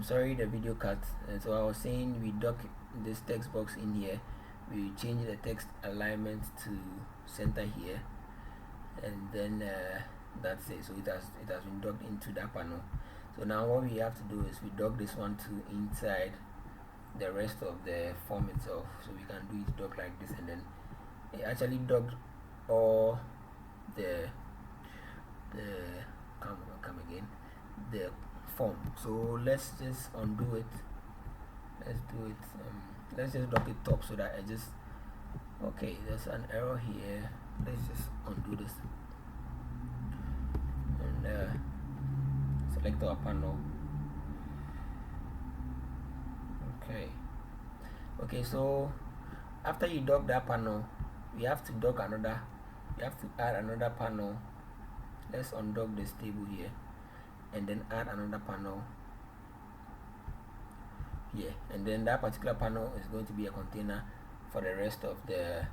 sorry, the video cut. So I was saying we dock this text box in here, we change the text alignment to center here, and then that's it. So it has been docked into that panel. So now what we have to do is we dock this one to inside the rest of the form itself. So we can do it dock like this, and then it actually docked all the come again the form. So let's just undo it. Let's do it. Let's just dock it top so that I just okay. There's an error here. Let's just undo this and select our panel. Okay, so after you dock that panel, we have to dock another. You have to add another panel. Let's undock this table here and then add another panel here, and then that particular panel is going to be a container for the rest of the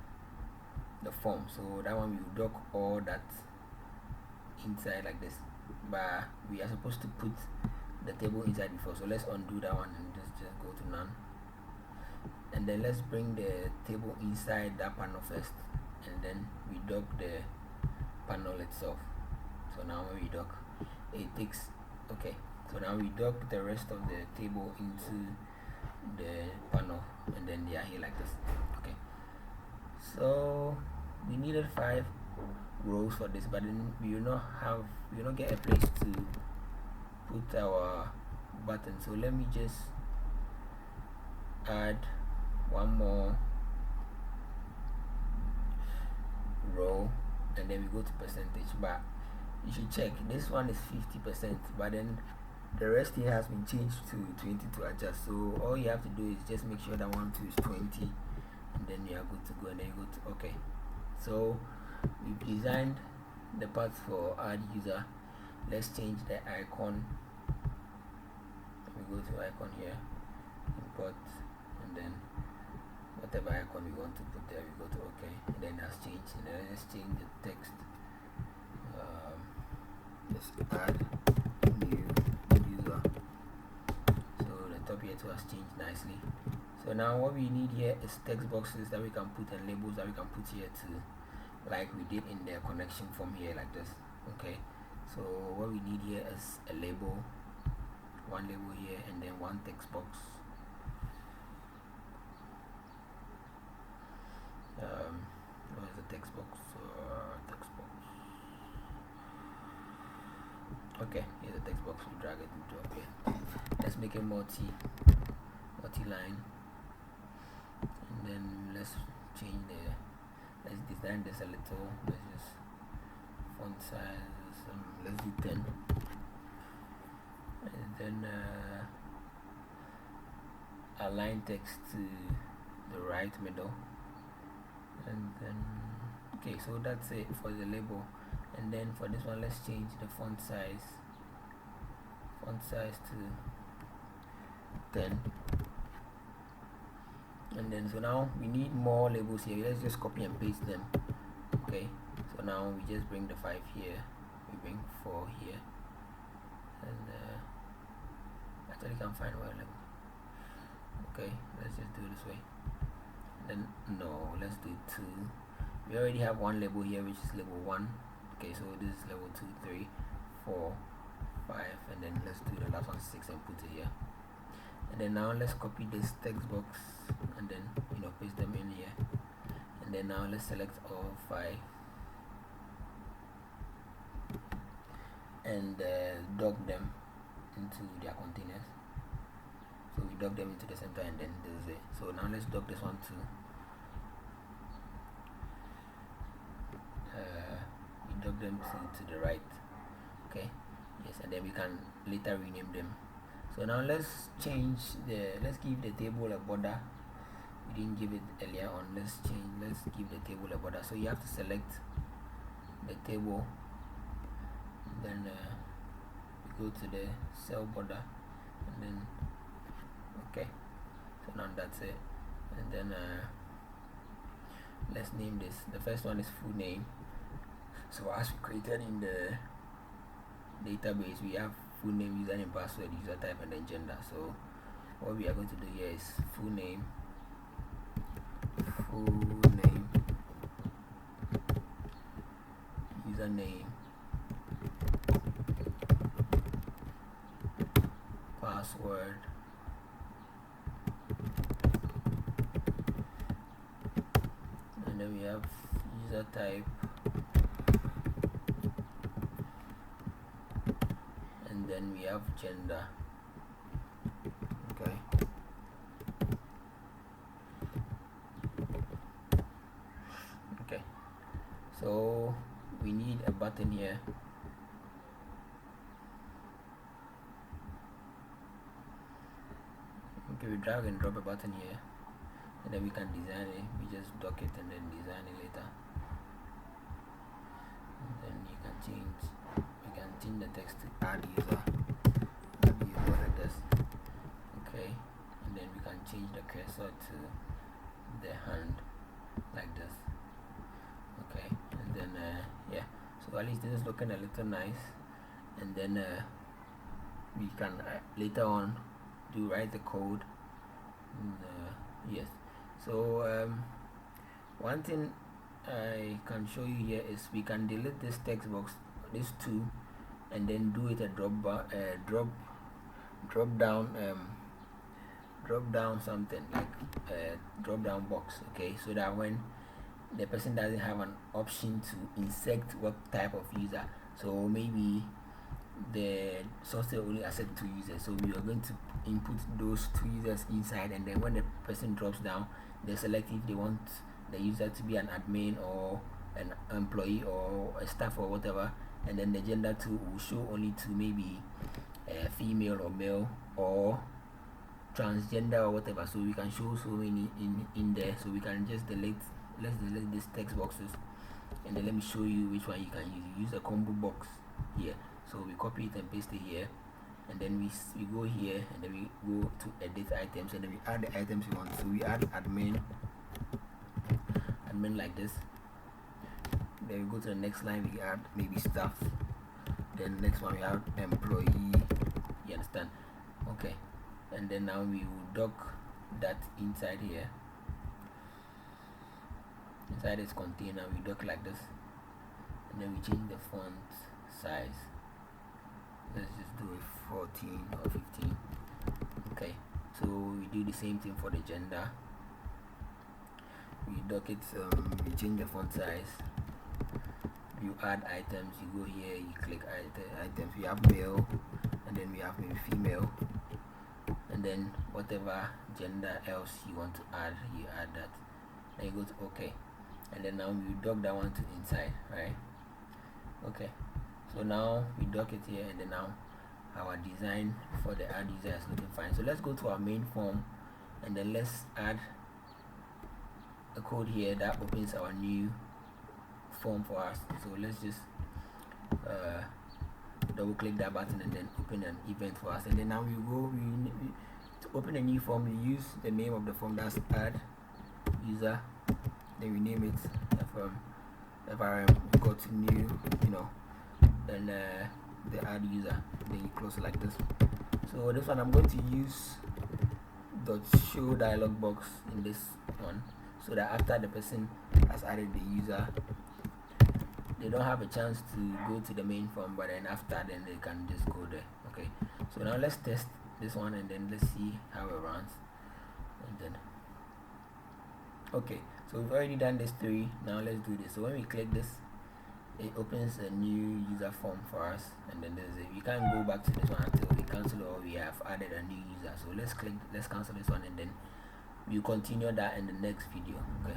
form. So that one will dock all that inside like this, but we are supposed to put the table inside before. So let's undo that one and just go to none, and then let's bring the table inside that panel first, and then we dock the panel itself. So now when we dock, it takes okay. So now we dock the rest of the table into the panel, and then they are here like this. Okay, so we needed 5 rows for this, but then we will not get a place to put our button. So let me just add one more row, and then we go to percentage. But you should check, this one is 50%, but then the rest here has been changed to 20 to adjust. So all you have to do is just make sure that 1 2 is 20, and then you are good to go, and then you go to okay. So we've designed the path for add user. Let's change the icon. We go to icon here, import, and then whatever icon we want to put there, we go to okay, and then that's changed. And then let's change the text. Just add new user. So the top here too has changed nicely. So now what we need here is text boxes that we can put and labels that we can put here too, like we did in the connection form here like this. Okay, so what we need here is a label, one label here, and then one text box. Where's the text box? Okay, here's the text box. We drag it and drop it. Let's make a multi-line, and then let's change let's design this a little. Let's just font size, let's do 10, and then align text to the right middle, and then okay, so that's it for the label. And then for this one, let's change the font size to 10, and then so now we need more labels here. Let's just copy and paste them. Okay, so now we just bring the 5 here, we bring 4 here, and actually can't find one label. Okay, let's just do it this way. And then no, let's do 2. We already have one label here, which is label 1. Okay, so this is level 2, 3, 4, 5, and then let's do the last one 6 and put it here. And then now let's copy this text box and then paste them in here. And then now let's select all 5 and dock them into their containers. So we dock them into the center, and then this is it. So now let's dock this one too. Dock them to the right. Okay, yes, and then we can later rename them. So now let's let's give the table a border. We didn't give it earlier on. Let's give the table a border. So you have to select the table, then go to the cell border, and then okay, so now that's it. And then let's name this. The first one is full name. So as we created in the database, we have full name, username, password, user type, and then gender. So what we are going to do here is full name, username, password, and then we have user type, and then we have gender. Okay, so we need a button here. Okay, we drag and drop a button here, and then we can design it. We just dock it and then design it later. And then you can change the text to add user like this. Okay, and then we can change the cursor to the hand like this. Okay, and then yeah, so at least this is looking a little nice. And then we can later on write the code. Yes, so one thing I can show you here is we can delete this text box, these two, and then do it a drop down something like a drop down box. Okay, so that when the person doesn't have an option to insert what type of user, so maybe the software only accept 2 users, so we are going to input those 2 users inside, and then when the person drops down, they select if they want the user to be an admin or an employee or a staff or whatever, and then the gender too will show only to maybe female or male or transgender or whatever. So we can show so many in there, so we can just let's delete these text boxes, and then let me show you which one you can use a combo box here. So we copy it and paste it here, and then we go here, and then we go to edit items, and then we add the items we want. So we add admin like this. Then we go to the next line, we add maybe staff. Then next one we add employee. You understand? Okay, and then now we will dock that inside here. Inside this container we dock like this, and then we change the font size. Let's just do it 14 or 15. Okay, so we do the same thing for the gender. We dock it, we change the font size. You add items, you go here, you click items. We have male, and then we have maybe female, and then whatever gender else you want to add, you add that. Then you go to OK, and then now we dock that one to inside, right? Okay, so now we dock it here, and then now our design for the add user is looking fine. So let's go to our main form, and then let's add a code here that opens our new form for us. So let's just double click that button and then open an event for us. And then now we to open a new form, we use the name of the form, that's add user. Then we name it FRM, we go to new, then the add user, then you close it like this. So this one I'm going to use .show dialog box in this one, so that after the person has added the user, they don't have a chance to go to the main form, but then after, then they can just go there. Okay, so now let's test this one, and then let's see how it runs. And then okay, so we've already done this 3. Now let's do this. So when we click this, it opens a new user form for us, and then you can't go back to this one until we cancel or we have added a new user. So let's cancel this one, and then we'll continue that in the next video. Okay.